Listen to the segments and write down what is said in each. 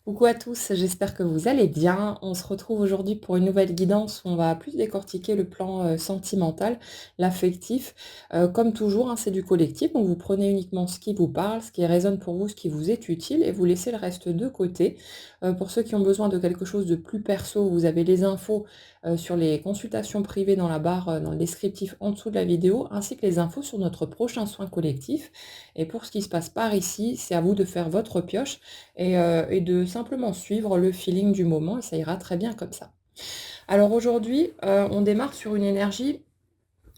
Coucou à tous, j'espère que vous allez bien. On se retrouve aujourd'hui pour une nouvelle guidance où on va plus décortiquer le plan sentimental, l'affectif. Comme toujours, hein, c'est du collectif, donc vous prenez uniquement ce qui vous parle, ce qui résonne pour vous, ce qui vous est utile, et vous laissez le reste de côté. Pour ceux qui ont besoin de quelque chose de plus perso, vous avez les infos sur les consultations privées dans la barre, dans le descriptif en dessous de la vidéo, ainsi que les infos sur notre prochain soin collectif. Et pour ce qui se passe par ici, c'est à vous de faire votre pioche et de simplement suivre le feeling du moment et ça ira très bien comme ça. Alors aujourd'hui, on démarre sur une énergie,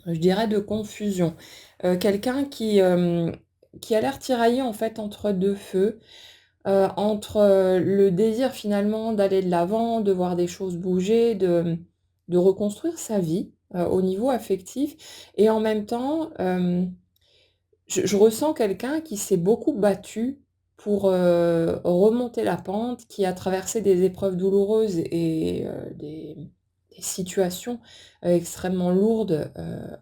je dirais, de confusion. Quelqu'un qui a l'air tiraillé en fait entre 2 feux, entre, le désir finalement d'aller de l'avant, de voir des choses bouger, de reconstruire sa vie, au niveau affectif et en même temps, je ressens quelqu'un qui s'est beaucoup battu pour, remonter la pente, qui a traversé des épreuves douloureuses et des situations, extrêmement lourdes,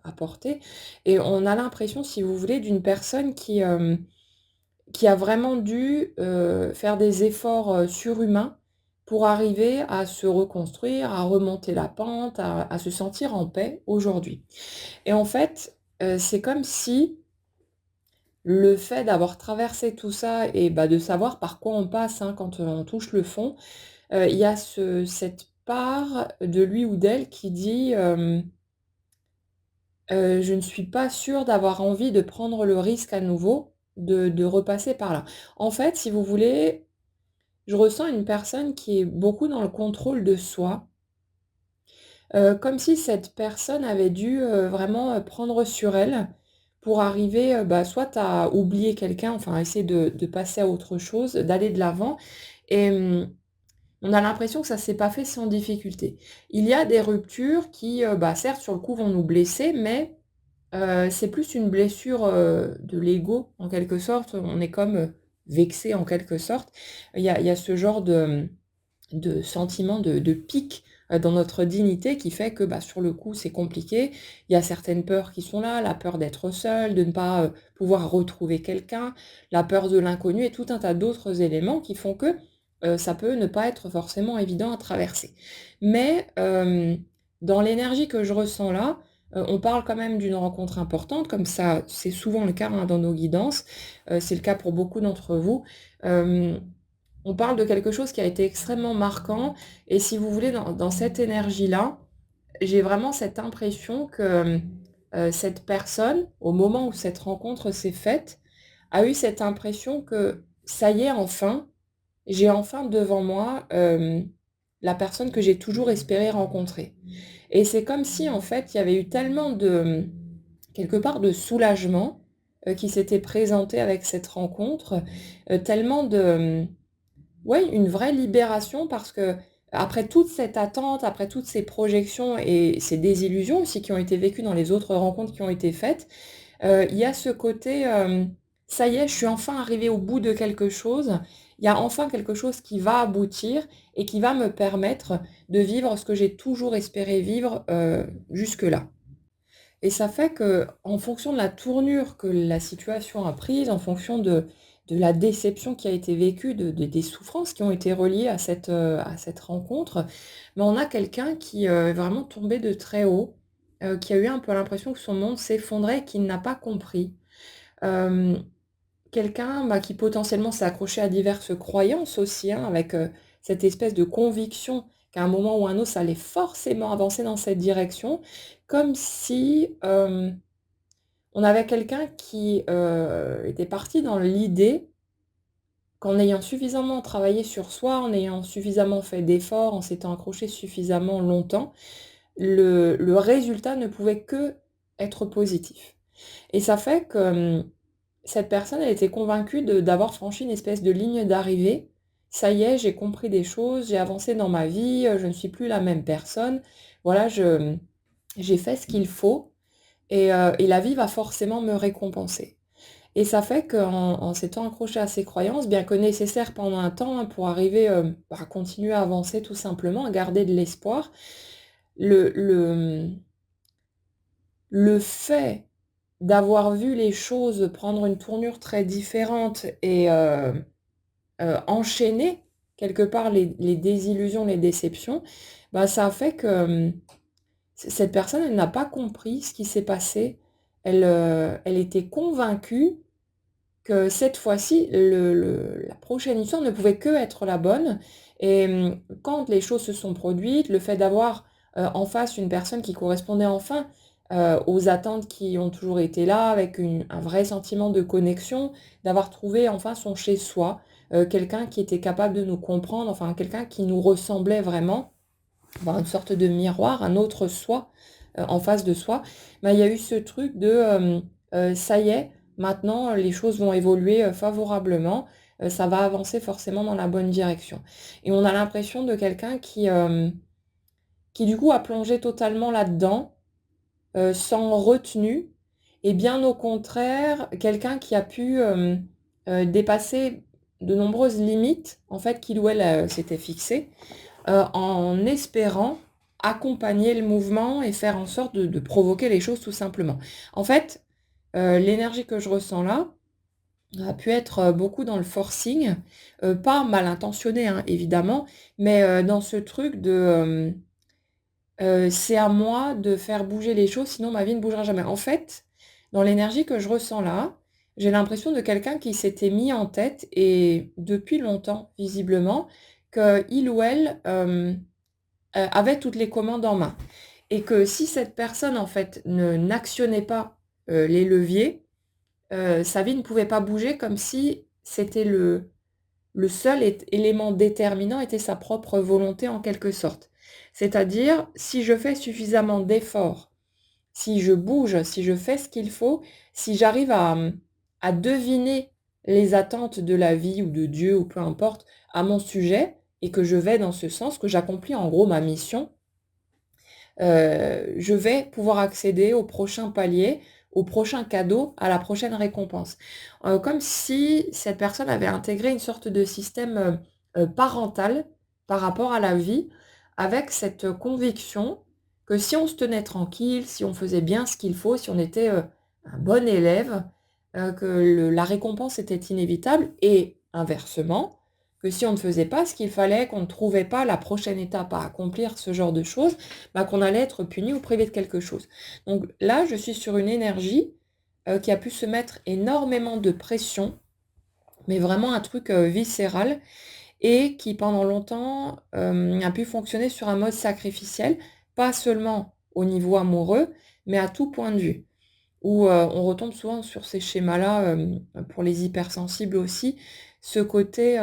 à porter et on a l'impression, si vous voulez, d'une personne qui a vraiment dû, faire des efforts, surhumains pour arriver à se reconstruire, à remonter la pente, à se sentir en paix aujourd'hui et en fait, c'est comme si le fait d'avoir traversé tout ça et bah, de savoir par quoi on passe, hein, quand, on touche le fond, il y a cette part de lui ou d'elle qui dit, «Je ne suis pas sûre d'avoir envie de prendre le risque à nouveau de repasser par là». En fait, si vous voulez, je ressens une personne qui est beaucoup dans le contrôle de soi, comme si cette personne avait dû, vraiment, prendre sur elle pour arriver, bah, soit à oublier quelqu'un, enfin à essayer de passer à autre chose, d'aller de l'avant et on a l'impression que ça s'est pas fait sans difficulté. Il y a des ruptures qui, bah, certes sur le coup vont nous blesser, mais c'est plus une blessure, de l'ego en quelque sorte. On est comme, vexé en quelque sorte. Il y a ce genre de sentiment de pic, dans notre dignité qui fait que, bah, sur le coup, c'est compliqué. Il y a certaines peurs qui sont là, la peur d'être seul, de ne pas, pouvoir retrouver quelqu'un, la peur de l'inconnu et tout un tas d'autres éléments qui font que, ça peut ne pas être forcément évident à traverser. Mais, dans l'énergie que je ressens là, on parle quand même d'une rencontre importante, comme ça c'est souvent le cas, hein, dans nos guidances, c'est le cas pour beaucoup d'entre vous. Hem On parle de quelque chose qui a été extrêmement marquant et si vous voulez dans cette énergie-là, j'ai vraiment cette impression que, cette personne, au moment où cette rencontre s'est faite, a eu cette impression que: «Ça y est enfin, j'ai enfin devant moi, la personne que j'ai toujours espéré rencontrer» et c'est comme si en fait, il y avait eu tellement de, quelque part de soulagement, qui s'était présenté avec cette rencontre, tellement de, ouais, une vraie libération parce qu'après toute cette attente, après toutes ces projections et ces désillusions aussi qui ont été vécues dans les autres rencontres qui ont été faites, il y a ce côté, «Ça y est, je suis enfin arrivée au bout de quelque chose. Il y a enfin quelque chose qui va aboutir et qui va me permettre de vivre ce que j'ai toujours espéré vivre, jusque-là». Et ça fait qu'en fonction de la tournure que la situation a prise, en fonction de la déception qui a été vécue, des souffrances qui ont été reliées à cette rencontre, ben, on a quelqu'un qui, est vraiment tombé de très haut, qui a eu un peu l'impression que son monde s'effondrait et qu'il n'a pas compris. Hem, Quelqu'un, bah, qui potentiellement s'est accroché à diverses croyances aussi, hein, avec, cette espèce de conviction qu'à un moment ou à un autre, ça allait forcément avancer dans cette direction, comme si, on avait quelqu'un qui, était parti dans l'idée qu'en ayant suffisamment travaillé sur soi, en ayant suffisamment fait d'efforts, en s'étant accroché suffisamment longtemps, le résultat ne pouvait qu'être positif. Et ça fait que, cette personne, elle était convaincue d'avoir franchi une espèce de ligne d'arrivée. «Ça y est, j'ai compris des choses, j'ai avancé dans ma vie, je ne suis plus la même personne. Voilà, j'ai fait ce qu'il faut et la vie va forcément me récompenser». Et ça fait qu'en s'étant accroché à ses croyances, bien que nécessaires pendant un temps, hein, pour arriver, à continuer à avancer tout simplement, à garder de l'espoir, le fait d'avoir vu les choses prendre une tournure très différente et enchaîner quelque part les désillusions, les déceptions, bah, ça a fait que cette personne, elle n'a pas compris ce qui s'est passé. Elle était convaincue que cette fois-ci, la prochaine histoire ne pouvait que être la bonne. Et quand les choses se sont produites, le fait d'avoir en face une personne qui correspondait enfin aux attentes qui ont toujours été là, avec un vrai sentiment de connexion, d'avoir trouvé enfin son chez-soi, quelqu'un qui était capable de nous comprendre, enfin quelqu'un qui nous ressemblait vraiment, avoir une sorte de miroir, un autre soi en face de soi, bah, il y a eu ce truc de ça y est, maintenant les choses vont évoluer favorablement, ça va avancer forcément dans la bonne direction. Et on a l'impression de quelqu'un qui du coup a plongé totalement là-dedans, sans retenue, et bien au contraire, quelqu'un qui a pu dépasser de nombreuses limites, en fait, qu'il ou elle s'était fixé en espérant accompagner le mouvement et faire en sorte de provoquer les choses tout simplement. En fait, l'énergie que je ressens là a pu être beaucoup dans le forcing, pas mal intentionné hein, évidemment, mais dans ce truc de c'est à moi de faire bouger les choses, sinon ma vie ne bougera jamais. En fait, dans l'énergie que je ressens là, j'ai l'impression de quelqu'un qui s'était mis en tête, et depuis longtemps visiblement, qu'il ou elle avait toutes les commandes en main. Et que si cette personne, en fait, n'actionnait pas les leviers, sa vie ne pouvait pas bouger, comme si c'était le seul élément déterminant était sa propre volonté en quelque sorte. C'est-à-dire, si je fais suffisamment d'efforts, si je bouge, si je fais ce qu'il faut, si j'arrive à deviner les attentes de la vie ou de Dieu ou peu importe à mon sujet, et que je vais dans ce sens, que j'accomplis en gros ma mission, je vais pouvoir accéder au prochain palier, au prochain cadeau, à la prochaine récompense. Comme si cette personne avait intégré une sorte de système parental par rapport à la vie, avec cette conviction que si on se tenait tranquille, si on faisait bien ce qu'il faut, si on était un bon élève, que la récompense était inévitable, et inversement, que si on ne faisait pas ce qu'il fallait, qu'on ne trouvait pas la prochaine étape à accomplir, ce genre de choses, bah, qu'on allait être puni ou privé de quelque chose. Donc là, je suis sur une énergie qui a pu se mettre énormément de pression, mais vraiment un truc viscéral, et qui pendant longtemps a pu fonctionner sur un mode sacrificiel, pas seulement au niveau amoureux, mais à tout point de vue. Où on retombe souvent sur ces schémas-là, pour les hypersensibles aussi, ce côté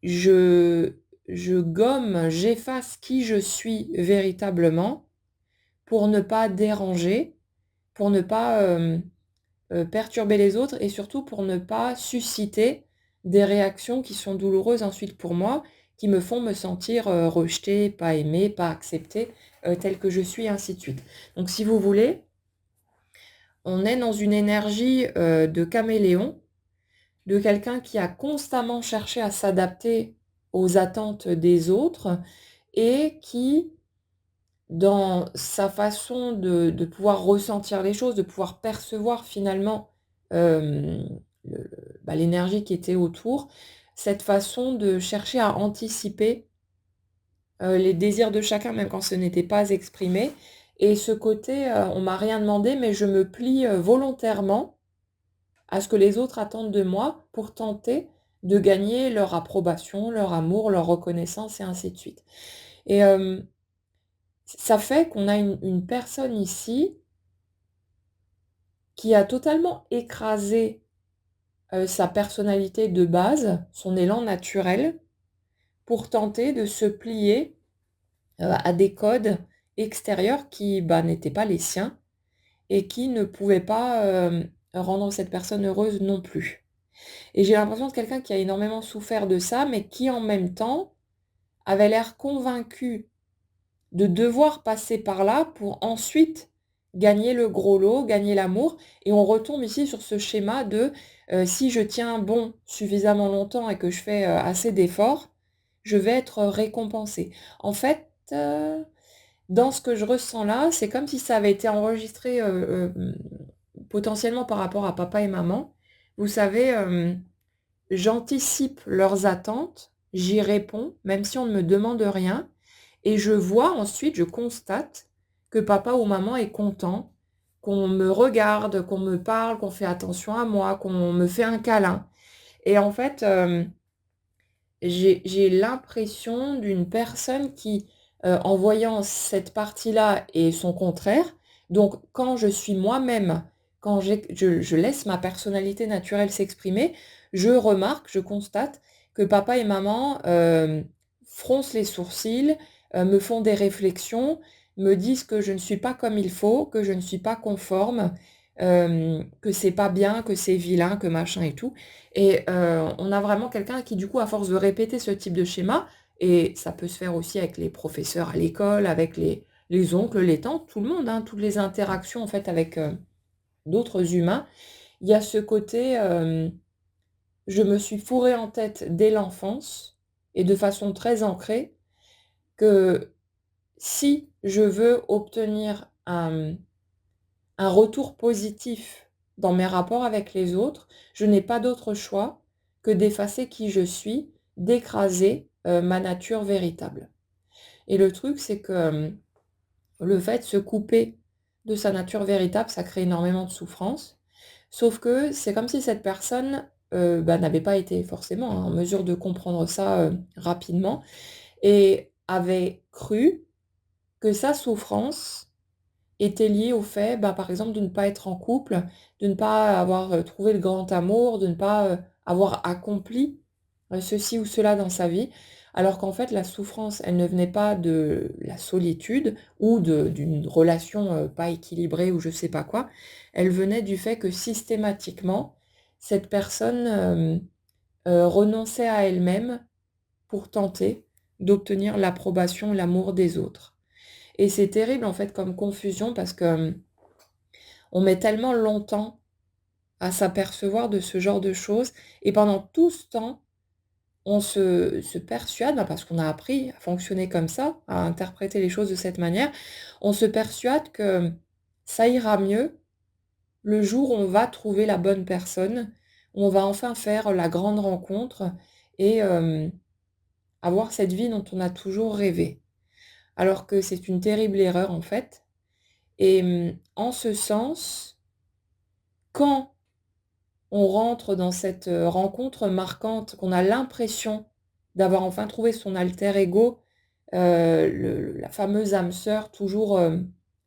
je gomme, j'efface qui je suis véritablement pour ne pas déranger, pour ne pas, perturber les autres, et surtout pour ne pas susciter des réactions qui sont douloureuses ensuite pour moi, qui me font me sentir, rejetée, pas aimée, pas acceptée, telle que je suis, ainsi de suite. Donc si vous voulez, on est dans une énergie, de caméléon, de quelqu'un qui a constamment cherché à s'adapter aux attentes des autres, et qui, dans sa façon de pouvoir ressentir les choses, de pouvoir percevoir finalement l'énergie qui était autour, cette façon de chercher à anticiper les désirs de chacun, même quand ce n'était pas exprimé, et ce côté on m'a rien demandé, mais je me plie volontairement à ce que les autres attendent de moi pour tenter de gagner leur approbation, leur amour, leur reconnaissance, et ainsi de suite. Et ça fait qu'on a une personne ici qui a totalement écrasé sa personnalité de base, son élan naturel, pour tenter de se plier à des codes extérieurs qui n'étaient pas les siens, et qui ne pouvaient pas rendre cette personne heureuse non plus. Et j'ai l'impression de quelqu'un qui a énormément souffert de ça, mais qui en même temps avait l'air convaincu de devoir passer par là pour ensuite gagner le gros lot, gagner l'amour. Et on retombe ici sur ce schéma de si je tiens bon suffisamment longtemps et que je fais assez d'efforts, je vais être récompensée. En fait, dans ce que je ressens là, c'est comme si ça avait été enregistré potentiellement par rapport à papa et maman. Vous savez, j'anticipe leurs attentes, j'y réponds, même si on ne me demande rien, et je vois ensuite, je constate que papa ou maman est content, qu'on me regarde, qu'on me parle, qu'on fait attention à moi, qu'on me fait un câlin. Et en fait, j'ai l'impression d'une personne qui, en voyant cette partie-là et son contraire, donc quand je suis moi-même, quand je laisse ma personnalité naturelle s'exprimer, je remarque, je constate que papa et maman, froncent les sourcils, me font des réflexions, me disent que je ne suis pas comme il faut, que je ne suis pas conforme, que c'est pas bien, que c'est vilain, que machin et tout. Et on a vraiment quelqu'un qui, du coup, à force de répéter ce type de schéma, et ça peut se faire aussi avec les professeurs à l'école, avec les oncles, les tantes, tout le monde, hein, toutes les interactions en fait avec d'autres humains. Il y a ce côté, je me suis fourré en tête dès l'enfance, et de façon très ancrée, que si je veux obtenir un retour positif dans mes rapports avec les autres, je n'ai pas d'autre choix que d'effacer qui je suis, d'écraser, ma nature véritable. Et le truc, c'est que, le fait de se couper de sa nature véritable, ça crée énormément de souffrance. Sauf que c'est comme si cette personne, n'avait pas été forcément, hein, en mesure de comprendre ça, rapidement, et avait cru que sa souffrance était lié au fait, bah, par exemple, de ne pas être en couple, de ne pas avoir, trouvé le grand amour, de ne pas, avoir accompli, ceci ou cela dans sa vie. Alors qu'en fait, la souffrance, elle ne venait pas de la solitude ou d'une relation, pas équilibrée ou je sais pas quoi. Elle venait du fait que systématiquement, cette personne, renonçait à elle-même pour tenter d'obtenir l'approbation, l'amour des autres. Et c'est terrible en fait comme confusion parce que, on met tellement longtemps à s'apercevoir de ce genre de choses, et pendant tout ce temps, on se persuade, bah, parce qu'on a appris à fonctionner comme ça, à interpréter les choses de cette manière, on se persuade que ça ira mieux le jour où on va trouver la bonne personne, où on va enfin faire la grande rencontre et avoir cette vie dont on a toujours rêvé. Alors que c'est une terrible erreur en fait. Et en ce sens, quand on rentre dans cette, rencontre marquante, qu'on a l'impression d'avoir enfin trouvé son alter ego, la fameuse âme sœur toujours,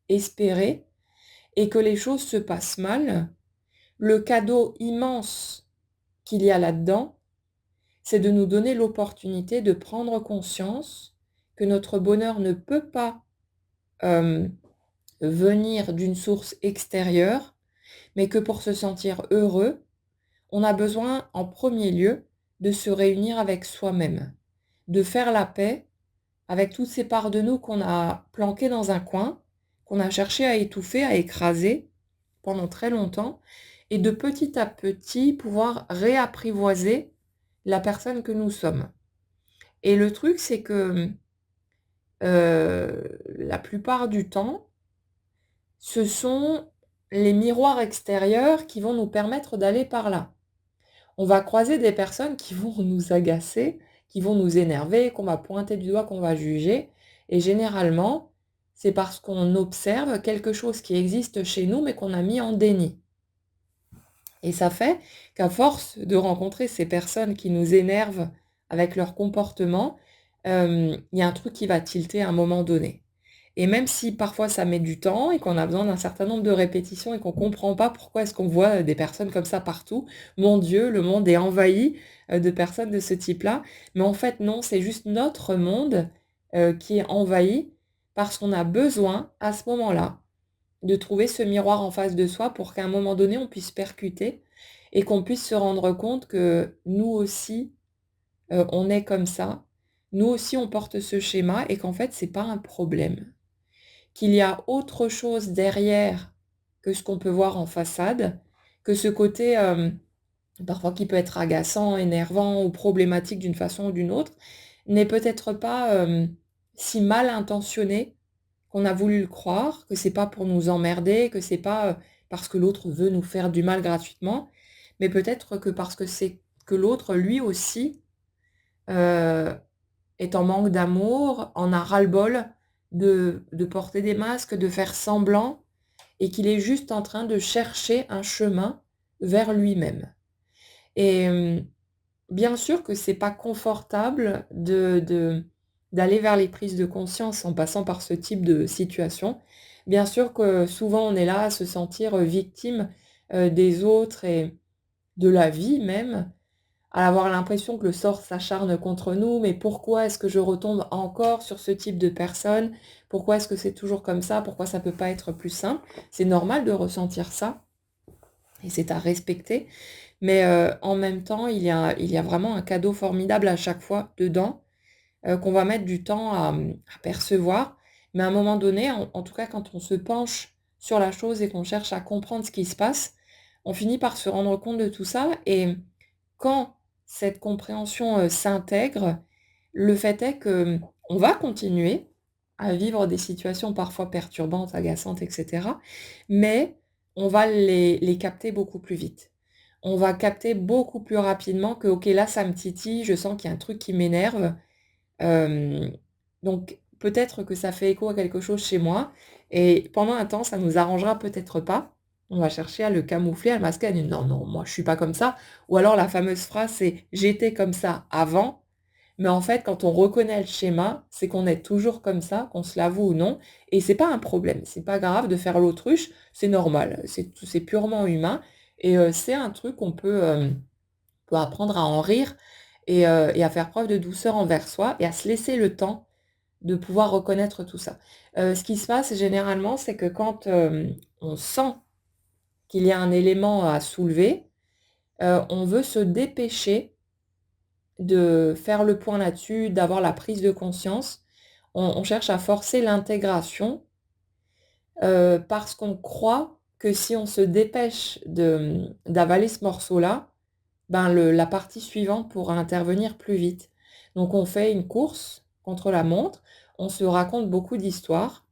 espérée, et que les choses se passent mal, le cadeau immense qu'il y a là-dedans, c'est de nous donner l'opportunité de prendre conscience que notre bonheur ne peut pas, hem, venir d'une source extérieure, mais que pour se sentir heureux, on a besoin, en premier lieu, de se réunir avec soi-même, de faire la paix avec toutes ces parts de nous qu'on a planquées dans un coin, qu'on a cherché à étouffer, à écraser pendant très longtemps, et de petit à petit pouvoir réapprivoiser la personne que nous sommes. Et le truc, c'est que, la plupart du temps, ce sont les miroirs extérieurs qui vont nous permettre d'aller par là. On va croiser des personnes qui vont nous agacer, qui vont nous énerver, qu'on va pointer du doigt, qu'on va juger, et généralement, c'est parce qu'on observe quelque chose qui existe chez nous, mais qu'on a mis en déni. Et ça fait qu'à force de rencontrer ces personnes qui nous énervent avec leur comportement, il y a un truc qui va tilter à un moment donné. Et même si parfois ça met du temps et qu'on a besoin d'un certain nombre de répétitions et qu'on comprend pas pourquoi est-ce qu'on voit, des personnes comme ça partout. Mon Dieu, le monde est envahi, de personnes de ce type-là. Mais en fait non, c'est juste notre monde, qui est envahi parce qu'on a besoin, à ce moment-là, de trouver ce miroir en face de soi pour qu'à un moment donné, on puisse percuter et qu'on puisse se rendre compte que nous aussi, on est comme ça. Nous aussi, on porte ce schéma et qu'en fait, c'est pas un problème. Qu'il y a autre chose derrière que ce qu'on peut voir en façade, que ce côté, parfois qui peut être agaçant, énervant ou problématique d'une façon ou d'une autre, n'est peut-être pas, si mal intentionné qu'on a voulu le croire, que c'est pas pour nous emmerder, que c'est pas, parce que l'autre veut nous faire du mal gratuitement, mais peut-être que parce que c'est que l'autre, lui aussi, heu, est en manque d'amour, en a ras-le-bol de porter des masques, de faire semblant et qu'il est juste en train de chercher un chemin vers lui-même. Et bien sûr que c'est pas confortable d'aller vers les prises de conscience en passant par ce type de situation. Bien sûr que souvent on est là à se sentir, victime, des autres et de la vie même, à avoir l'impression que le sort s'acharne contre nous. Mais pourquoi est-ce que je retombe encore sur ce type de personne? Pourquoi est-ce que c'est toujours comme ça? Pourquoi ça peut pas être plus simple? C'est normal de ressentir ça et c'est à respecter. Mais, en même temps, il y a vraiment un cadeau formidable à chaque fois dedans, qu'on va mettre du temps à percevoir. Mais à un moment donné, en tout cas quand on se penche sur la chose et qu'on cherche à comprendre ce qui se passe, on finit par se rendre compte de tout ça et quand cette compréhension, s'intègre, le fait est que, on va continuer à vivre des situations parfois perturbantes, agaçantes et cetera, mais on va les capter beaucoup plus vite. On va capter beaucoup plus rapidement que: «OK, là, ça me titille, je sens qu'il y a un truc qui m'énerve». Hem, donc peut-être que ça fait écho à quelque chose chez moi et pendant un temps, ça nous arrangera peut-être pas. On va chercher à le camoufler, à le masquer, à dire: «Non, non, moi je suis pas comme ça». Ou alors la fameuse phrase c'est: «J'étais comme ça avant». Mais en fait, quand on reconnaît le schéma, c'est qu'on est toujours comme ça, qu'on se l'avoue ou non et c'est pas un problème. C'est pas grave de faire l'autruche, c'est normal, c'est purement humain et c'est un truc qu'on peut apprendre à en rire et à faire preuve de douceur envers soi et à se laisser le temps de pouvoir reconnaître tout ça. Ce qui se passe généralement, c'est que quand, on sent qu'il y a un élément à soulever, on veut se dépêcher de faire le point là-dessus, d'avoir la prise de conscience. On cherche à forcer l'intégration, parce qu'on croit que si on se dépêche d'avaler ce morceau-là, ben, la partie suivante pourra intervenir plus vite. Donc on fait une course contre la montre, on se raconte beaucoup d'histoires,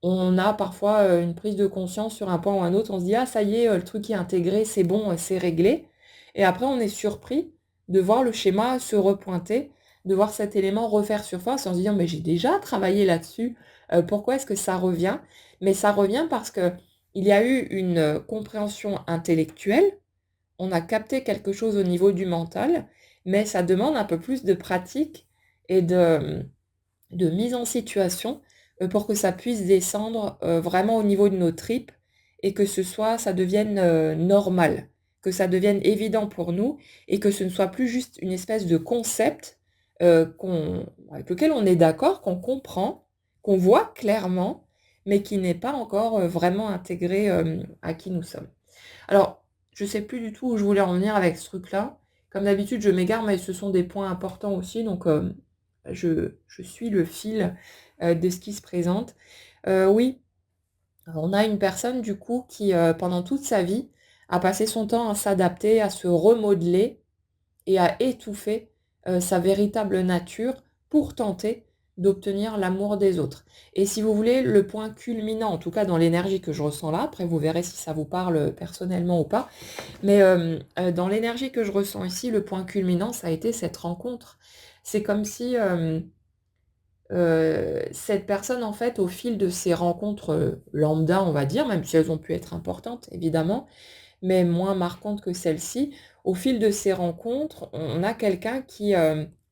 on a parfois, une prise de conscience sur un point ou un autre, on se dit: «Ah ça y est, le truc est intégré, c'est bon, c'est réglé» et après on est surpris de voir le schéma se repointer, de voir cet élément refaire surface en se disant: «Mais j'ai déjà travaillé là-dessus, pourquoi est-ce que ça revient?» Mais ça revient parce qu'il y a eu une, compréhension intellectuelle, on a capté quelque chose au niveau du mental, mais ça demande un peu plus de pratique et de mise en situation, pour que ça puisse descendre, vraiment au niveau de nos tripes et que ça devienne, normal, que ça devienne évident pour nous et que ce ne soit plus juste une espèce de concept, avec lequel on est d'accord, qu'on comprend, qu'on voit clairement, mais qui n'est pas encore, vraiment intégré, à qui nous sommes. Alors, je sais plus du tout où je voulais en venir avec ce truc-là. Comme d'habitude, je m'égare, mais ce sont des points importants aussi, donc je suis le fil, de ce qui se présente. Oui, on a une personne du coup qui, pendant toute sa vie, a passé son temps à s'adapter, à se remodeler et à étouffer, sa véritable nature pour tenter d'obtenir l'amour des autres. Et si vous voulez, le point culminant, en tout cas dans l'énergie que je ressens là, après vous verrez si ça vous parle, personnellement ou pas, mais dans l'énergie que je ressens ici, le point culminant, ça a été cette rencontre. C'est comme si, cette personne, en fait, au fil de ces rencontres, lambda, on va dire, même si elles ont pu être importantes évidemment, mais moins marquantes que celle-ci. Au fil de ces rencontres, on a quelqu'un qui,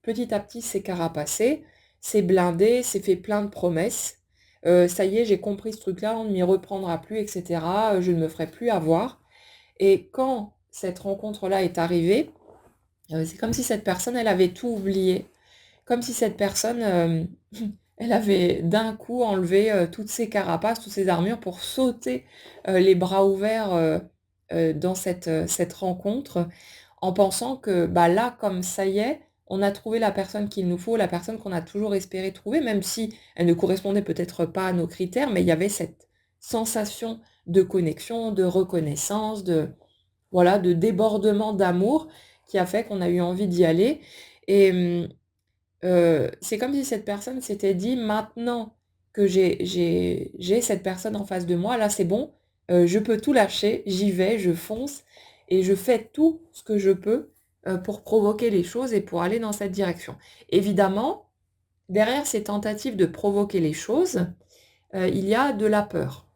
petit à petit s'est carapacé, s'est blindé, s'est fait plein de promesses. «Ça y est, j'ai compris ce truc-là, on ne m'y reprendra plus et cetera, je ne me ferai plus avoir» et quand cette rencontre-là est arrivée, c'est comme si cette personne, elle avait tout oublié. Comme si cette personne, elle avait d'un coup enlevé, toutes ses carapaces, toutes ses armures pour sauter, les bras ouverts, dans cette rencontre, en pensant que, bah, là, comme ça y est, on a trouvé la personne qu'il nous faut, la personne qu'on a toujours espéré trouver, même si elle ne correspondait peut-être pas à nos critères, mais il y avait cette sensation de connexion, de reconnaissance, voilà, de débordement d'amour qui a fait qu'on a eu envie d'y aller et c'est comme si cette personne s'était dit: «Maintenant que j'ai cette personne en face de moi, là, c'est bon, je peux tout lâcher, j'y vais, je fonce et je fais tout ce que je peux, pour provoquer les choses et pour aller dans cette direction. Évidemment, derrière ces tentatives de provoquer les choses, il y a de la peur.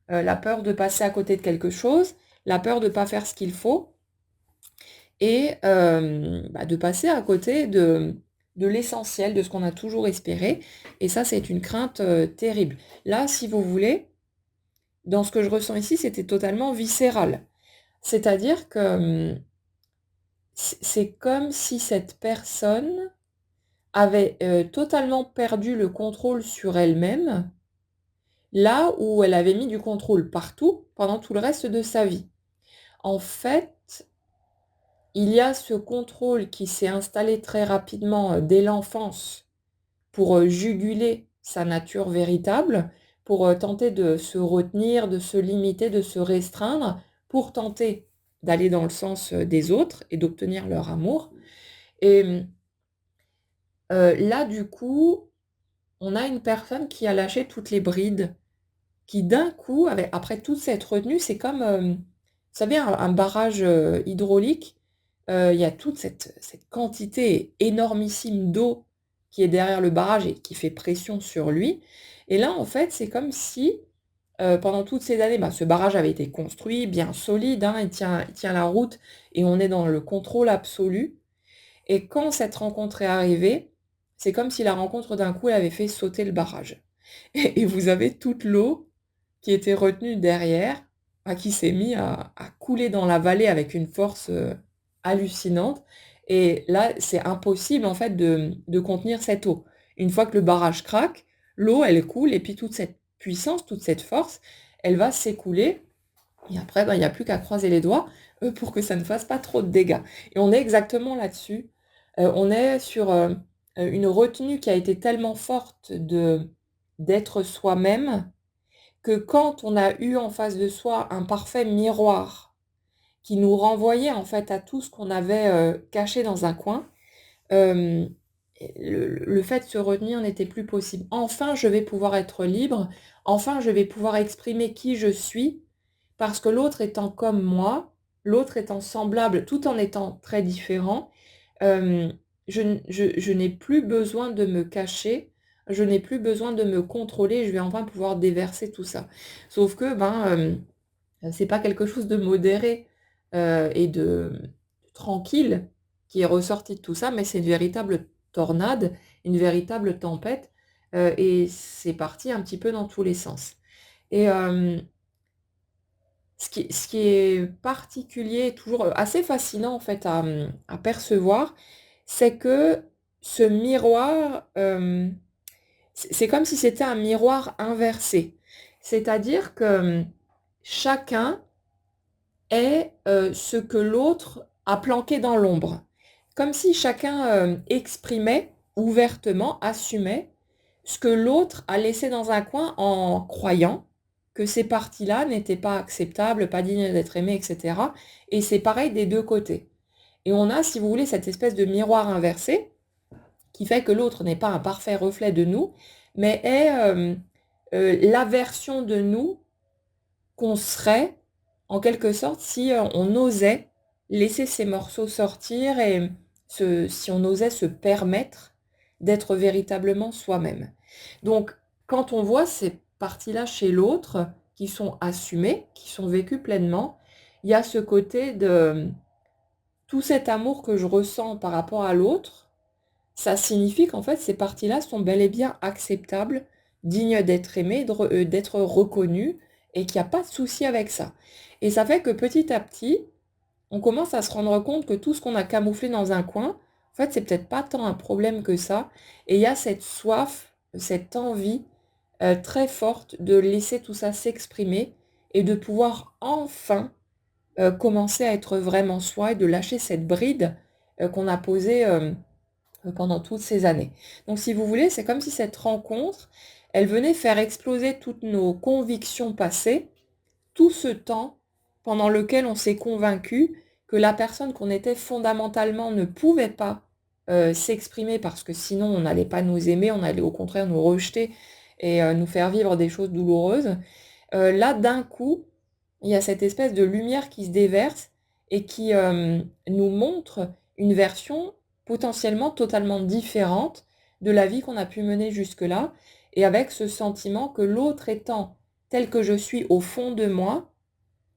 La peur de passer à côté de quelque chose, la peur de ne pas faire ce qu'il faut et de passer à côté de l'essentiel, de ce qu'on a toujours espéré. Et ça, c'est une crainte terrible. Là, si vous voulez, dans ce que je ressens ici, c'était totalement viscéral. C'est-à-dire que c'est comme si cette personne avait totalement perdu le contrôle sur elle-même, là où elle avait mis du contrôle partout pendant tout le reste de sa vie. En fait, il y a ce contrôle qui s'est installé très rapidement dès l'enfance pour juguler sa nature véritable, pour tenter de se retenir, de se limiter, de se restreindre, pour tenter d'aller dans le sens des autres et d'obtenir leur amour. Et là, du coup, on a une personne qui a lâché toutes les brides, qui d'un coup, après toute cette retenue, c'est comme, vous savez, un barrage hydraulique. Il y a toute cette quantité énormissime d'eau qui est derrière le barrage et qui fait pression sur lui. Et là, en fait, c'est comme si, pendant toutes ces années, ce barrage avait été construit, bien solide, hein, il tient la route et on est dans le contrôle absolu. Et quand cette rencontre est arrivée, c'est comme si la rencontre d'un coup, elle avait fait sauter le barrage. Et vous avez toute l'eau qui était retenue derrière, qui s'est mis à couler dans la vallée avec une force hallucinante. Et là, c'est impossible en fait de contenir cette eau. Une fois que le barrage craque, l'eau, elle coule, et puis toute cette puissance, toute cette force, elle va s'écouler. Et après, il n'y a plus qu'à croiser les doigts pour que ça ne fasse pas trop de dégâts. Et on est exactement là-dessus. On est sur une retenue qui a été tellement forte d'être soi-même que quand on a eu en face de soi un parfait miroir qui nous renvoyait en fait à tout ce qu'on avait caché dans un coin, euh, le fait de se retenir n'était plus possible. Enfin, je vais pouvoir être libre, enfin, je vais pouvoir exprimer qui je suis, parce que l'autre étant comme moi, l'autre étant semblable tout en étant très différent, euh, je n'ai plus besoin de me cacher, je n'ai plus besoin de me contrôler, je vais enfin pouvoir déverser tout ça. Sauf que c'est pas quelque chose de modéré et de tranquille qui est ressorti de tout ça, mais c'est une véritable tornade, une véritable tempête, et c'est parti un petit peu dans tous les sens. Et ce qui est particulier, toujours assez fascinant en fait à percevoir, c'est que ce miroir, c'est comme si c'était un miroir inversé. C'est-à-dire que chacun est ce que l'autre a planqué dans l'ombre. Comme si chacun exprimait ouvertement, assumait ce que l'autre a laissé dans un coin en croyant que ces parties-là n'étaient pas acceptables, pas dignes d'être aimées, etc. Et c'est pareil des deux côtés. Et on a, si vous voulez, cette espèce de miroir inversé qui fait que l'autre n'est pas un parfait reflet de nous, mais est la version de nous qu'on serait, en quelque sorte, si on osait laisser ces morceaux sortir et si on osait se permettre d'être véritablement soi-même. Donc, quand on voit ces parties-là chez l'autre, qui sont assumées, qui sont vécues pleinement, il y a ce côté de tout cet amour que je ressens par rapport à l'autre, ça signifie qu'en fait, ces parties-là sont bel et bien acceptables, dignes d'être aimées, d'être reconnues, et qu'il n'y a pas de souci avec ça. Et ça fait que petit à petit, on commence à se rendre compte que tout ce qu'on a camouflé dans un coin, en fait, c'est peut-être pas tant un problème que ça. Et il y a cette soif, cette envie très forte de laisser tout ça s'exprimer et de pouvoir enfin commencer à être vraiment soi et de lâcher cette bride qu'on a posée pendant toutes ces années. Donc si vous voulez, c'est comme si cette rencontre, elle venait faire exploser toutes nos convictions passées, tout ce temps pendant lequel on s'est convaincu que la personne qu'on était fondamentalement ne pouvait pas s'exprimer parce que sinon on n'allait pas nous aimer, on allait au contraire nous rejeter et nous faire vivre des choses douloureuses. Là, d'un coup, il y a cette espèce de lumière qui se déverse et qui nous montre une version potentiellement totalement différente de la vie qu'on a pu mener jusque-là, et avec ce sentiment que l'autre étant tel que je suis au fond de moi,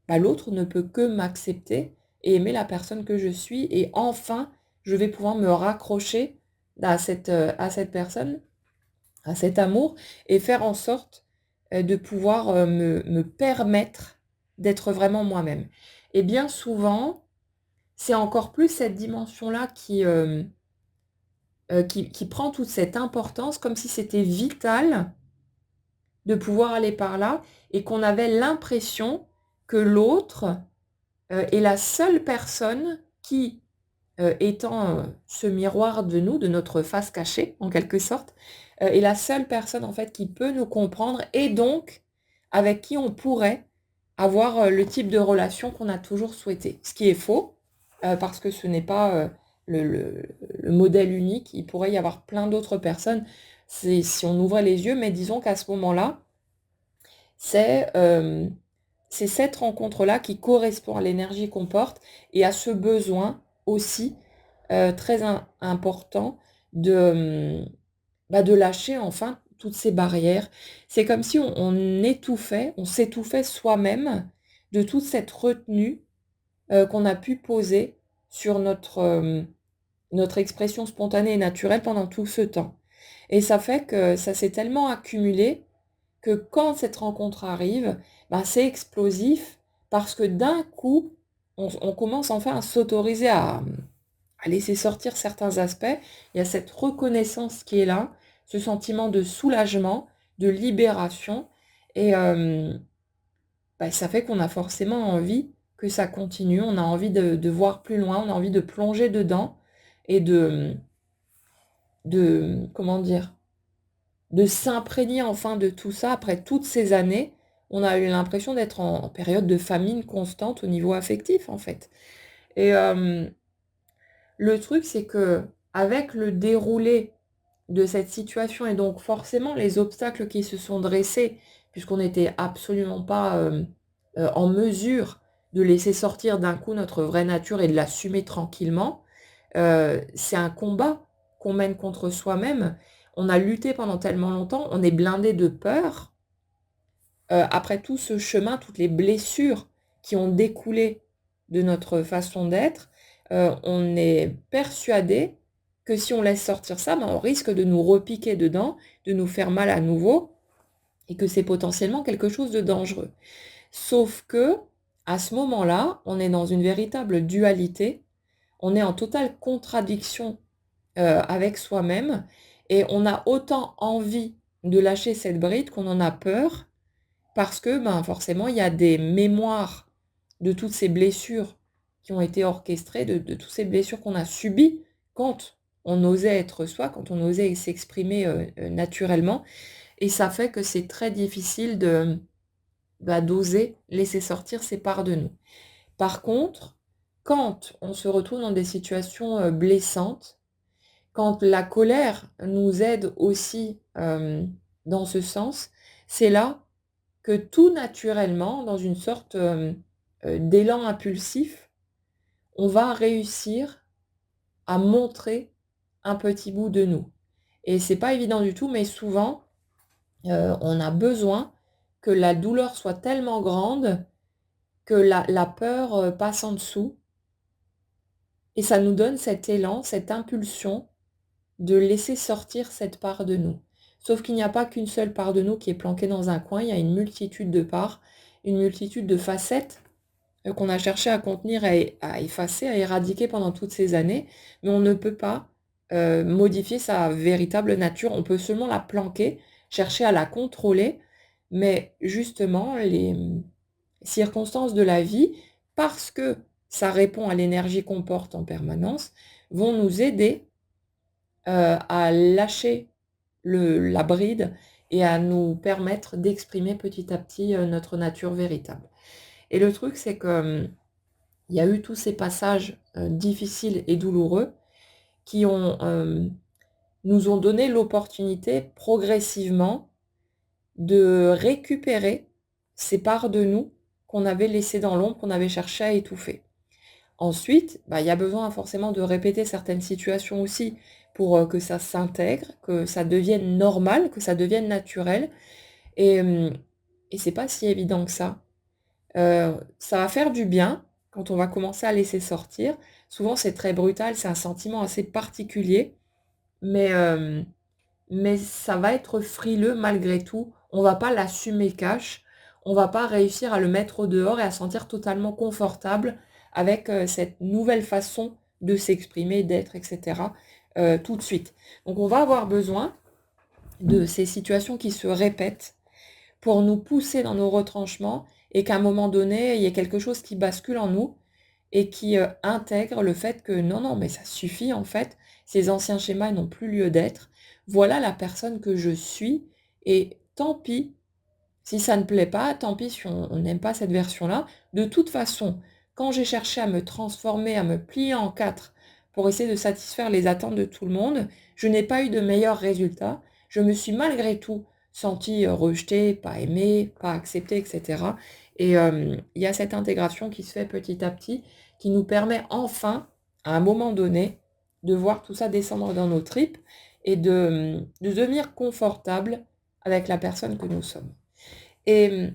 bah, l'autre ne peut que m'accepter et aimer la personne que je suis, et enfin, je vais pouvoir me raccrocher à cette personne, à cet amour, et faire en sorte de pouvoir me permettre d'être vraiment moi-même. Et bien souvent, c'est encore plus cette dimension-là qui prend toute cette importance, comme si c'était vital de pouvoir aller par là, et qu'on avait l'impression que l'autre est la seule personne qui, étant ce miroir de nous, de notre face cachée, en quelque sorte, est la seule personne en fait qui peut nous comprendre, et donc avec qui on pourrait avoir le type de relation qu'on a toujours souhaité. Ce qui est faux, parce que ce n'est pas le modèle unique. Il pourrait y avoir plein d'autres personnes si on ouvrait les yeux, mais disons qu'à ce moment-là, c'est c'est cette rencontre-là qui correspond à l'énergie qu'on porte, et à ce besoin aussi très important de, de lâcher enfin toutes ces barrières. C'est comme si on étouffait, on s'étouffait soi-même de toute cette retenue qu'on a pu poser sur notre expression spontanée et naturelle pendant tout ce temps. Et ça fait que ça s'est tellement accumulé que quand cette rencontre arrive, ben c'est explosif, parce que d'un coup, on commence enfin à s'autoriser à laisser sortir certains aspects. Il y a cette reconnaissance qui est là, ce sentiment de soulagement, de libération, et ça fait qu'on a forcément envie que ça continue, on a envie de voir plus loin, on a envie de plonger dedans, et comment dire, de s'imprégner enfin de tout ça. Après toutes ces années, on a eu l'impression d'être en période de famine constante au niveau affectif, en fait. Et le truc, c'est que avec le déroulé de cette situation, et donc forcément les obstacles qui se sont dressés, puisqu'on n'était absolument pas en mesure de laisser sortir d'un coup notre vraie nature et de l'assumer tranquillement, c'est un combat qu'on mène contre soi-même. On a lutté pendant tellement longtemps, on est blindé de peur. Après tout ce chemin, toutes les blessures qui ont découlé de notre façon d'être, on est persuadé que si on laisse sortir ça, on risque de nous repiquer dedans, de nous faire mal à nouveau, et que c'est potentiellement quelque chose de dangereux. Sauf que, à ce moment-là, on est dans une véritable dualité, on est en totale contradiction avec soi-même, et on a autant envie de lâcher cette bride qu'on en a peur, parce que forcément, il y a des mémoires de toutes ces blessures qui ont été orchestrées, de toutes ces blessures qu'on a subies quand on osait être soi, quand on osait s'exprimer naturellement. Et ça fait que c'est très difficile d'oser laisser sortir ces parts de nous. Par contre, quand on se retrouve dans des situations blessantes, quand la colère nous aide aussi dans ce sens, c'est là que tout naturellement, dans une sorte d'élan impulsif, on va réussir à montrer un petit bout de nous. Et c'est pas évident du tout, mais souvent, on a besoin que la douleur soit tellement grande que la peur passe en dessous, et ça nous donne cet élan, cette impulsion de laisser sortir cette part de nous. Sauf qu'il n'y a pas qu'une seule part de nous qui est planquée dans un coin, il y a une multitude de parts, une multitude de facettes qu'on a cherché à contenir, à effacer, à éradiquer pendant toutes ces années, mais on ne peut pas modifier sa véritable nature. On peut seulement la planquer, chercher à la contrôler, mais justement, les circonstances de la vie, parce que ça répond à l'énergie qu'on porte en permanence, vont nous aider à lâcher la bride, et à nous permettre d'exprimer petit à petit notre nature véritable. Et le truc, c'est que il y a eu tous ces passages difficiles et douloureux qui nous ont donné l'opportunité progressivement de récupérer ces parts de nous qu'on avait laissées dans l'ombre, qu'on avait cherché à étouffer. Ensuite, il y a besoin forcément de répéter certaines situations aussi pour, que ça s'intègre, que ça devienne normal, que ça devienne naturel et et c'est pas si évident que ça. Ça va faire du bien quand on va commencer à laisser sortir. Souvent, c'est très brutal, c'est un sentiment assez particulier, mais ça va être frileux malgré tout. On va pas l'assumer cash. On va pas réussir à le mettre au dehors et à se sentir totalement confortable avec, cette nouvelle façon de s'exprimer, d'être et cetera, tout de suite. Donc on va avoir besoin de ces situations qui se répètent pour nous pousser dans nos retranchements et qu'à un moment donné, il y ait quelque chose qui bascule en nous et qui, intègre le fait que non, non, mais ça suffit en fait, ces anciens schémas n'ont plus lieu d'être. Voilà la personne que je suis et tant pis si ça ne plaît pas, tant pis si on n'aime pas cette version-là. De toute façon, quand j'ai cherché à me transformer, à me plier en 4 pour essayer de satisfaire les attentes de tout le monde, je n'ai pas eu de meilleurs résultats. Je me suis malgré tout sentie, rejetée, pas aimée, pas acceptée et cetera et il y a cette intégration qui se fait petit à petit, qui nous permet enfin, à un moment donné, de voir tout ça descendre dans nos tripes et de devenir confortable avec la personne que nous sommes. Et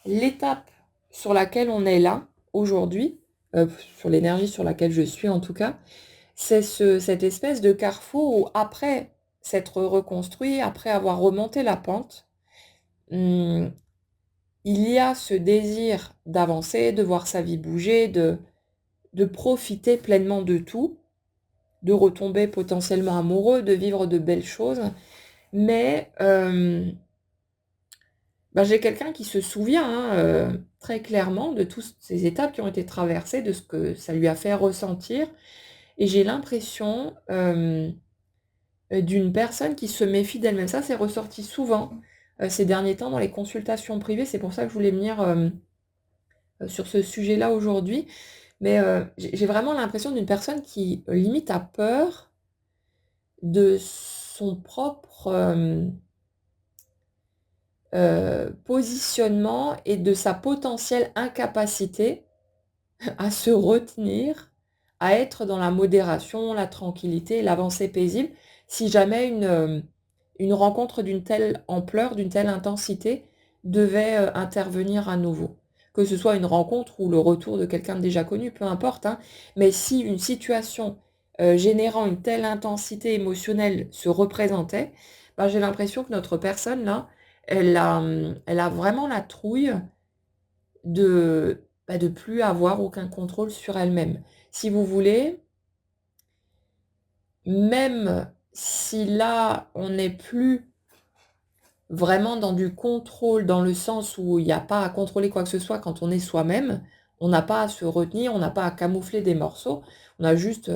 l'étape sur laquelle on est là, aujourd'hui, sur l'énergie sur laquelle je suis en tout cas, c'est cette espèce de carrefour où après s'être reconstruit, après avoir remonté la pente, mmh, il y a ce désir d'avancer, de voir sa vie bouger, de profiter pleinement de tout, de retomber potentiellement amoureux, de vivre de belles choses. Mais j'ai quelqu'un qui se souvient, hein, très clairement de toutes ces étapes qui ont été traversées, de ce que ça lui a fait ressentir et j'ai l'impression, d'une personne qui se méfie d'elle-même. Ça, c'est ressorti souvent, ces derniers temps dans les consultations privées. C'est pour ça que je voulais venir, sur ce sujet-là aujourd'hui. Mais, j'ai vraiment l'impression d'une personne qui, limite a peur de son propre, positionnement et de sa potentielle incapacité à se retenir, à être dans la modération, la tranquillité, l'avancée paisible, si jamais une rencontre d'une telle ampleur, d'une telle intensité devait, intervenir à nouveau. Que ce soit une rencontre ou le retour de quelqu'un de déjà connu, peu importe, hein, mais si une situation, générant une telle intensité émotionnelle se représentait, j'ai l'impression que notre personne là, elle a vraiment la trouille de plus avoir aucun contrôle sur elle-même. Si vous voulez, même si là, on n'est plus vraiment dans du contrôle, dans le sens où il y a pas à contrôler quoi que ce soit quand on est soi-même, on n'a pas à se retenir, on n'a pas à camoufler des morceaux, on a juste,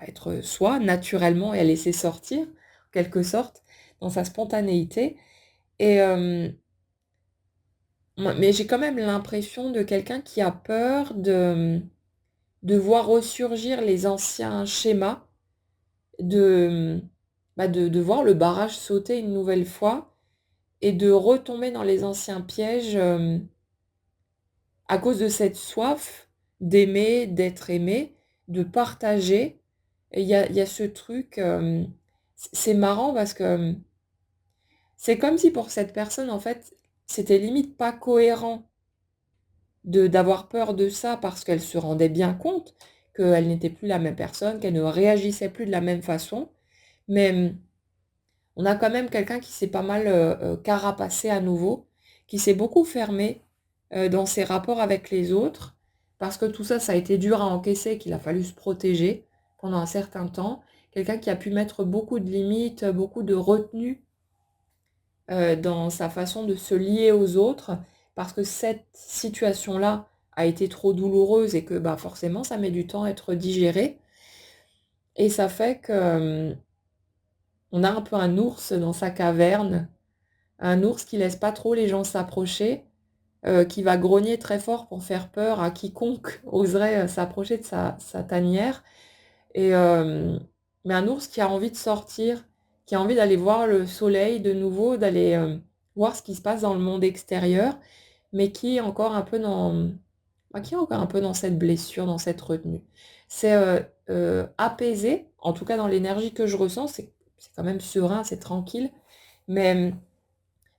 être soi naturellement et à laisser sortir, en quelque sorte, dans sa spontanéité et mais j'ai quand même l'impression de quelqu'un qui a peur de voir ressurgir les anciens schémas, de, de voir le barrage sauter une nouvelle fois et de retomber dans les anciens pièges, à cause de cette soif d'aimer, d'être aimé, de partager. Et il y a ce truc, c'est marrant parce que, c'est comme si pour cette personne, en fait, c'était limite pas cohérent de d'avoir peur de ça parce qu'elle se rendait bien compte qu'elle n'était plus la même personne, qu'elle ne réagissait plus de la même façon. Mais, on a quand même quelqu'un qui s'est pas mal, carapacé à nouveau, qui s'est beaucoup fermé, dans ses rapports avec les autres, parce que tout ça, ça a été dur à encaisser, qu'il a fallu se protéger pendant un certain temps. Quelqu'un qui a pu mettre beaucoup de limites, beaucoup de retenue, dans sa façon de se lier aux autres, parce que cette situation-là a été trop douloureuse et que, forcément, ça met du temps à être digéré et ça fait que, on a un peu un ours dans sa caverne, un ours qui laisse pas trop les gens s'approcher, qui va grogner très fort pour faire peur à quiconque oserait, s'approcher de sa tanière et mais un ours qui a envie de sortir, qui a envie d'aller voir le soleil de nouveau, d'aller, voir ce qui se passe dans le monde extérieur, mais qui est encore un peu qui est encore un peu dans cette blessure, dans cette retenue. C'est, apaisé, en tout cas dans l'énergie que je ressens, c'est quand même serein, c'est tranquille, mais,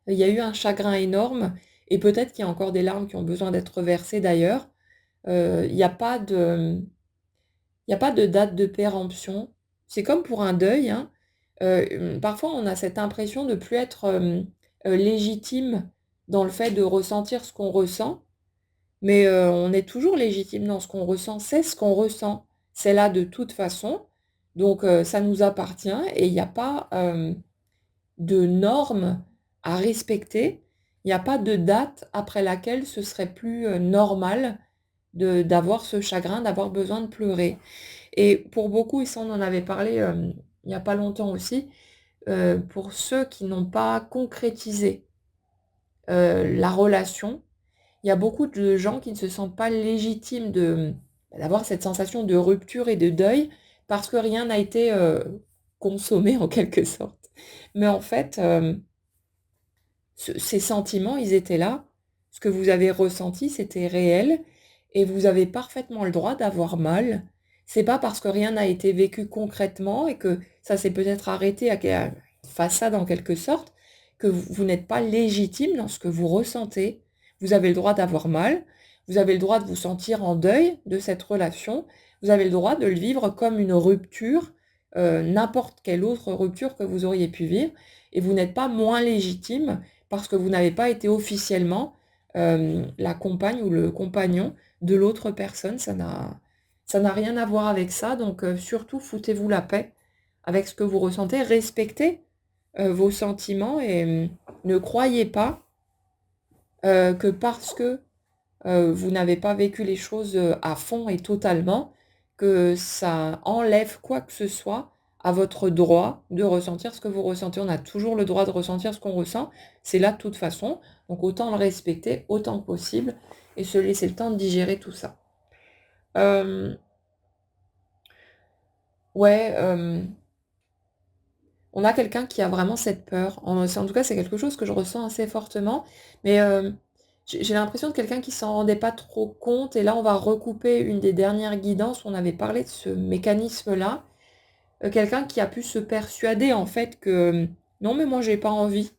il y a eu un chagrin énorme et peut-être qu'il y a encore des larmes qui ont besoin d'être versées d'ailleurs. Il y a pas de, il y a pas de date de péremption. C'est comme pour un deuil, hein. Parfois on a cette impression de plus être, légitime dans le fait de ressentir ce qu'on ressent. Mais, on est toujours légitime dans ce qu'on ressent, c'est ce qu'on ressent. C'est là de toute façon, donc ça nous appartient et il y a pas, de normes à respecter. Il y a pas de date après laquelle ce serait plus, normal d'avoir ce chagrin, d'avoir besoin de pleurer. Et pour beaucoup, et ça on en avait parlé, il y a pas longtemps aussi, pour ceux qui n'ont pas concrétisé, la relation, il y a beaucoup de gens qui ne se sentent pas légitimes d'avoir cette sensation de rupture et de deuil parce que rien n'a été, consommé en quelque sorte. Mais en fait, ces sentiments, ils étaient là. Ce que vous avez ressenti, c'était réel et vous avez parfaitement le droit d'avoir mal. C'est pas parce que rien n'a été vécu concrètement et que ça s'est peut-être arrêté à une façade en quelque sorte, que vous n'êtes pas légitime dans ce que vous ressentez. Vous avez le droit d'avoir mal, vous avez le droit de vous sentir en deuil de cette relation, vous avez le droit de le vivre comme une rupture, n'importe quelle autre rupture que vous auriez pu vivre et vous n'êtes pas moins légitime parce que vous n'avez pas été officiellement, la compagne ou le compagnon de l'autre personne. Ça n'a rien à voir avec ça, donc surtout foutez-vous la paix avec ce que vous ressentez. Respectez, vos sentiments et ne croyez pas, que parce que, vous n'avez pas vécu les choses, à fond et totalement, que ça enlève quoi que ce soit à votre droit de ressentir ce que vous ressentez. On a toujours le droit de ressentir ce qu'on ressent, c'est là de toute façon, donc autant le respecter autant que possible et se laisser le temps de digérer tout ça. Hem, ouais, on a quelqu'un qui a vraiment cette peur. En tout cas, c'est quelque chose que je ressens assez fortement, mais j'ai l'impression de quelqu'un qui s'en rendait pas trop compte et là, on va recouper une des dernières guidances où on avait parlé de ce mécanisme-là. Quelqu'un qui a pu se persuader, en fait, que: «Non, mais moi, j'ai pas envie.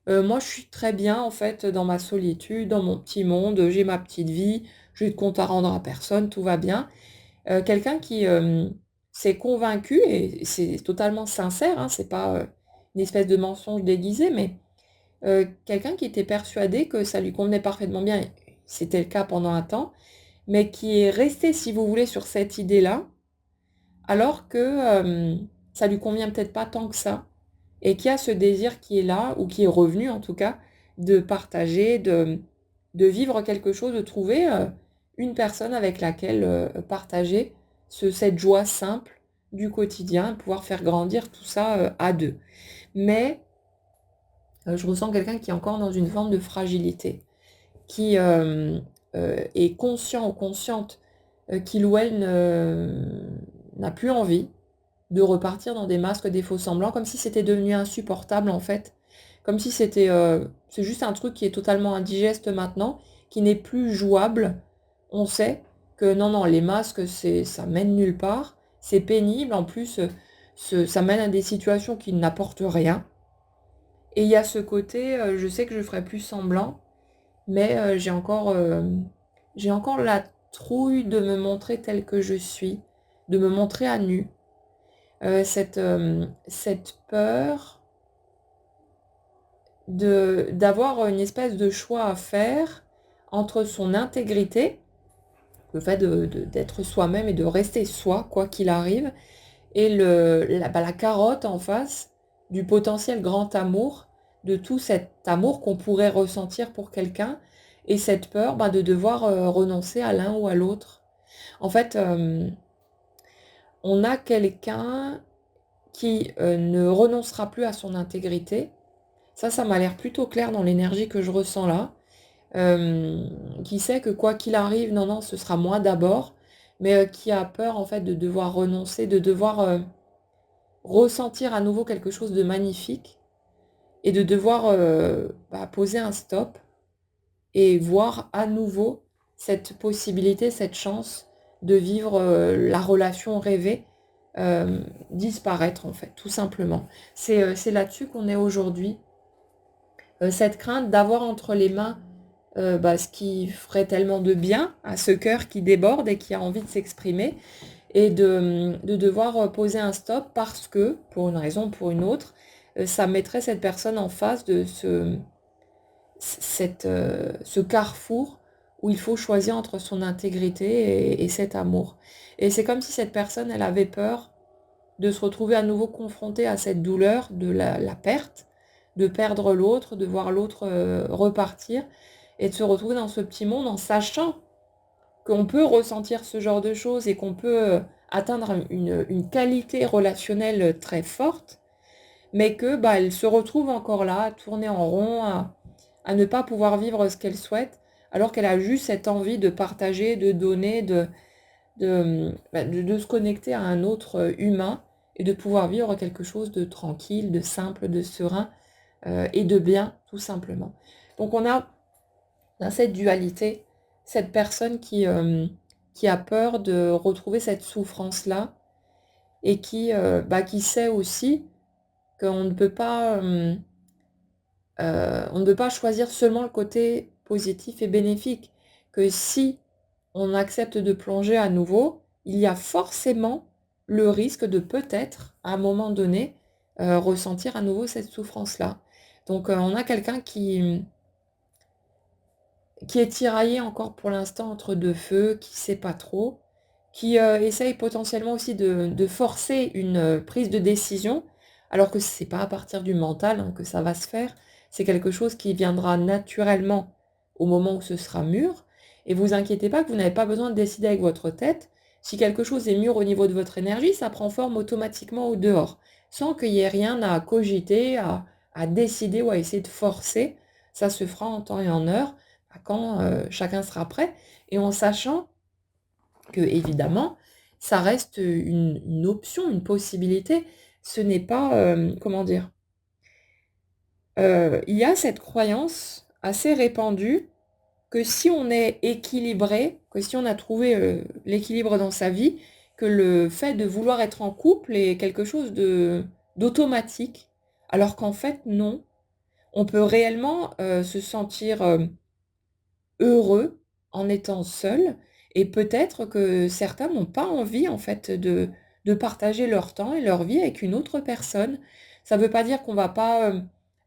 Moi, je suis très bien, en fait, dans ma solitude, dans mon petit monde, j'ai ma petite vie, j'ai de compte à rendre à personne, tout va bien». Quelqu'un qui, s'est convaincu et c'est totalement sincère, hein, c'est pas, une espèce de mensonge déguisé, mais quelqu'un qui était persuadé que ça lui convenait parfaitement bien et c'était le cas pendant un temps, mais qui est resté, si vous voulez, sur cette idée-là, alors que, ça lui convient peut-être pas tant que ça et qui a ce désir qui est là ou qui est revenu en tout cas, de partager, de vivre quelque chose, de trouver, une personne avec laquelle, partager cette joie simple du quotidien, pouvoir faire grandir tout ça, à 2. Mais, je ressens quelqu'un qui est encore dans une forme de fragilité, qui, est conscient ou consciente, qu'il ou elle n'a plus envie de repartir dans des masques, des faux semblants, comme si c'était devenu insupportable en fait. Comme si c'était, c'est juste un truc qui est totalement indigeste maintenant, qui n'est plus jouable. On sait que non, non, les masques, ça mène nulle part, c'est pénible, en plus, ça mène à des situations qui n'apportent rien. Et il y a ce côté, je sais que je ferai plus semblant, mais j'ai encore la trouille de me montrer telle que je suis, de me montrer à nu. Cette peur d'avoir une espèce de choix à faire entre son intégrité, le fait d'être soi-même et de rester soi, quoi qu'il arrive, et la carotte en face du potentiel grand amour, de tout cet amour qu'on pourrait ressentir pour quelqu'un, et cette peur, de devoir, renoncer à l'un ou à l'autre. En fait, on a quelqu'un qui, ne renoncera plus à son intégrité. Ça m'a l'air plutôt clair dans l'énergie que je ressens là. Qui sait que quoi qu'il arrive, non, non, ce sera moi d'abord, mais, qui a peur en fait de devoir renoncer, de devoir, ressentir à nouveau quelque chose de magnifique et de devoir, poser un stop et voir à nouveau, cette possibilité, cette chance de vivre la relation rêvée disparaître en fait, tout simplement. C'est là-dessus qu'on est aujourd'hui. Cette crainte d'avoir entre les mains ce qui ferait tellement de bien à ce cœur qui déborde et qui a envie de s'exprimer, et de devoir poser un stop parce que, pour une raison ou pour une autre, ça mettrait cette personne en face de ce carrefour où il faut choisir entre son intégrité et cet amour. Et c'est comme si cette personne, elle avait peur de se retrouver à nouveau confrontée à cette douleur de la perte, de perdre l'autre, de voir l'autre repartir, et de se retrouver dans ce petit monde en sachant qu'on peut ressentir ce genre de choses et qu'on peut atteindre une qualité relationnelle très forte, mais que elle se retrouve encore là, à tourner en rond, à ne pas pouvoir vivre ce qu'elle souhaite, alors qu'elle a juste cette envie de partager, de donner, de se connecter à un autre humain et de pouvoir vivre quelque chose de tranquille, de simple, de serein et de bien, tout simplement. Donc on a dans cette dualité, cette personne qui a peur de retrouver cette souffrance-là et qui sait aussi qu'on ne peut pas, on ne peut pas choisir seulement le côté positif et bénéfique, que si on accepte de plonger à nouveau, il y a forcément le risque de peut-être, à un moment donné, ressentir à nouveau cette souffrance-là. Donc on a quelqu'un qui est tiraillé encore pour l'instant entre deux feux, qui ne sait pas trop, qui essaye potentiellement aussi de forcer une prise de décision, alors que ce n'est pas à partir du mental que ça va se faire, c'est quelque chose qui viendra naturellement au moment où ce sera mûr, et vous inquiétez pas que vous n'avez pas besoin de décider avec votre tête. Si quelque chose est mûr au niveau de votre énergie, ça prend forme automatiquement au dehors, sans qu'il y ait rien à cogiter, à décider ou à essayer de forcer. Ça se fera en temps et en heure quand chacun sera prêt, et en sachant que, évidemment, ça reste une option, une possibilité. Ce n'est pas, comment dire, il y a cette croyance assez répandue que si on est équilibré, que si on a trouvé l'équilibre dans sa vie, que le fait de vouloir être en couple est quelque chose d'automatique, alors qu'en fait, non. On peut réellement se sentir heureux en étant seul, et peut-être que certains n'ont pas envie en fait de partager leur temps et leur vie avec une autre personne. Ça ne veut pas dire qu'on va pas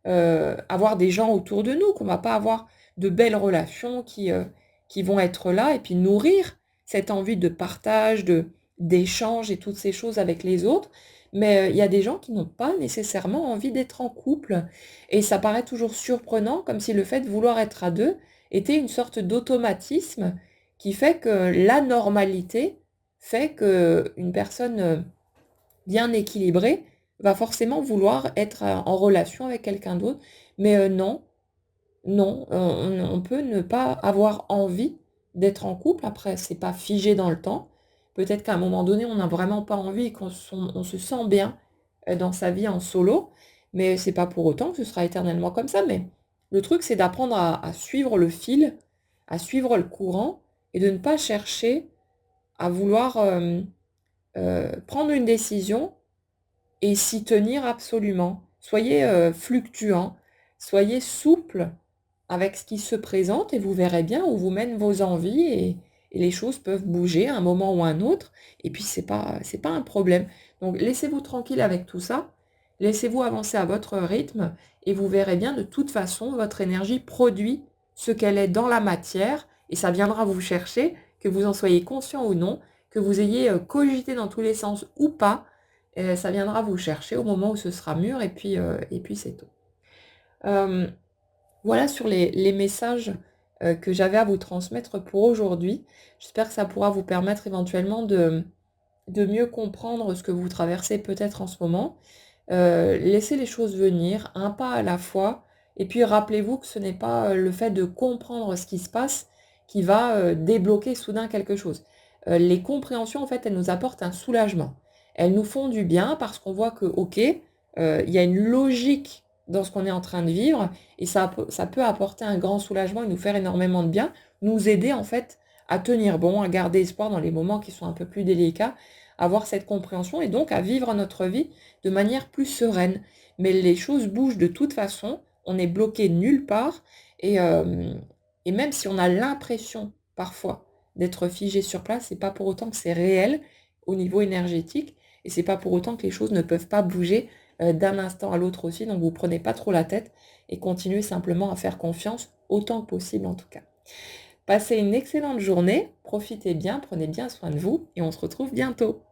avoir des gens autour de nous, qu'on va pas avoir de belles relations qui vont être là et puis nourrir cette envie de partage, d'échange et toutes ces choses avec les autres. Mais il y a des gens qui n'ont pas nécessairement envie d'être en couple. Et ça paraît toujours surprenant, comme si le fait de vouloir être à deux était une sorte d'automatisme qui fait que la normalité fait qu'une personne bien équilibrée va forcément vouloir être en relation avec quelqu'un d'autre. Mais non, non, on peut ne pas avoir envie d'être en couple. Après, c'est pas figé dans le temps. Peut-être qu'à un moment donné, on n'a vraiment pas envie et on se sent bien dans sa vie en solo. Mais c'est pas pour autant que ce sera éternellement comme ça. Mais le truc, c'est d'apprendre à suivre le fil, à suivre le courant et de ne pas chercher à vouloir prendre une décision et s'y tenir absolument. Soyez fluctuant, soyez souple avec ce qui se présente et vous verrez bien où vous mènent vos envies, et les choses peuvent bouger à un moment ou à un autre, et puis c'est pas un problème. Donc laissez-vous tranquille avec tout ça, laissez-vous avancer à votre rythme et vous verrez bien de toute façon votre énergie produit ce qu'elle est dans la matière, et ça viendra vous chercher, que vous en soyez conscient ou non, que vous ayez cogité dans tous les sens ou pas, ça viendra vous chercher au moment où ce sera mûr, et puis c'est tout. Euh, voilà sur les messages que j'avais à vous transmettre pour aujourd'hui. J'espère que ça pourra vous permettre éventuellement de mieux comprendre ce que vous traversez peut-être en ce moment. Laissez les choses venir, un pas à la fois, et puis rappelez-vous que ce n'est pas le fait de comprendre ce qui se passe qui va débloquer soudain quelque chose. Les compréhensions, en fait, elles nous apportent un soulagement. Elles nous font du bien parce qu'on voit que, ok, il y a une logique dans ce qu'on est en train de vivre, et ça peut apporter un grand soulagement et nous faire énormément de bien, nous aider en fait à tenir bon, à garder espoir dans les moments qui sont un peu plus délicats, à avoir cette compréhension et donc à vivre notre vie de manière plus sereine. Mais les choses bougent de toute façon, on n'est bloqué nulle part et, et même si on a l'impression parfois d'être figé sur place, c'est pas pour autant que c'est réel au niveau énergétique et c'est pas pour autant que les choses ne peuvent pas bouger d'un instant à l'autre aussi. Donc vous prenez pas trop la tête et continuez simplement à faire confiance autant que possible en tout cas. Passez une excellente journée, profitez bien, prenez bien soin de vous et on se retrouve bientôt.